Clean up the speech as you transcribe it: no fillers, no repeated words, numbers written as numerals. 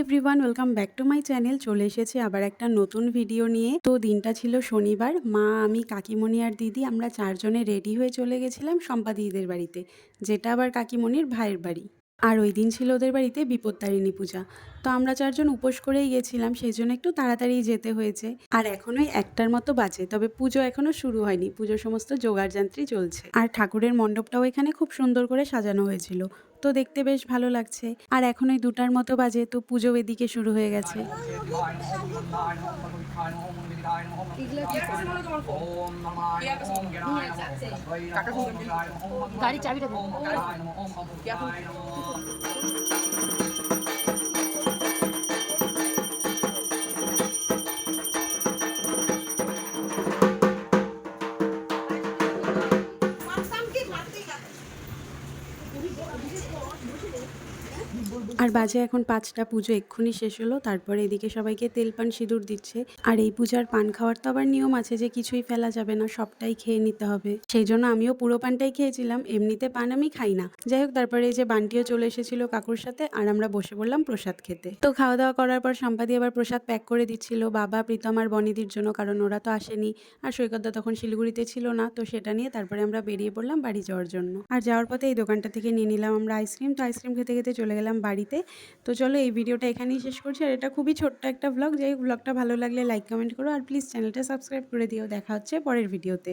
Everyone, welcome back to my channel. চলে এসেছি আবার একটা নতুন ভিডিও নিয়ে। তো দিনটা ছিল শনিবার। মা, আমি, কাকিমণি আর দিদি আমরা চারজনে রেডি হয়ে চলে গেছিলাম শম্পা দিদিদের বাড়িতে, যেটা আবার কাকিমণির ভাইয়ের বাড়ি। আর ওই দিন ছিল ওদের বাড়িতে বিপত্তারিণী পূজা। তো আমরা চারজন উপোস করেই গেছিলাম, সেই জন্য একটু তাড়াতাড়ি যেতে হয়েছে। আর এখনোই 1টার মতো বাজে, তবে পুজো এখনো শুরু হয়নি। পুজোর সমস্ত জোগাড়যন্ত্রী চলছে। আর ঠাকুরের মণ্ডপটাও এখানে খুব সুন্দর করে সাজানো হয়েছিল, তো দেখতে বেশ ভালো লাগছে। আর এখন ওই 2টার মতো বাজে, তো পুজো এদিকে শুরু হয়ে গেছে। গাড়ি চাবিটা আর বাজে এখন 5টা। পুজো এক্ষুনি শেষ হলো। তারপরে এদিকে সবাইকে তেল পান সিঁদুর দিচ্ছে। আর এই পূজার পান খাওয়ার তো আবার নিয়ম আছে যে কিছুই ফেলা যাবে না, সবটাই খেয়ে নিতে হবে। সেই জন্য আমিও পুরো পানটাই খেয়েছিলাম। এমনিতে পান আমি খাই না। যাই হোক, তারপরে এই যে বান্টিও চলে এসেছিল কাকুর সাথে, আর আমরা বসে পড়লাম প্রসাদ খেতে। তো খাওয়া দাওয়া করার পর সম্পাদি আবার প্রসাদ প্যাক করে দিচ্ছিল বাবা, প্রীতম আর বনিদির জন্য, কারণ ওরা তো আসেনি। আর সৈকতদা তখন শিলিগুড়িতে ছিল না, তো সেটা নিয়ে তারপরে আমরা বেরিয়ে পড়লাম বাড়ি যাওয়ার জন্য। আর যাওয়ার পথে এই দোকানটা থেকে নিয়ে নিলাম আমরা আইসক্রিম। তো আইসক্রিম খেতে খেতে চলে গেলাম বাড়িতে। তো চলো, এই ভিডিওটা এখানেই শেষ করছি। আর এটা খুবই ছোট্ট একটা ব্লগ। যাই হোক, ব্লগটা ভালো লাগলে লাইক কমেন্ট করো, আর প্লিজ চ্যানেলটা সাবস্ক্রাইব করে দিও। দেখা হচ্ছে পরের ভিডিওতে।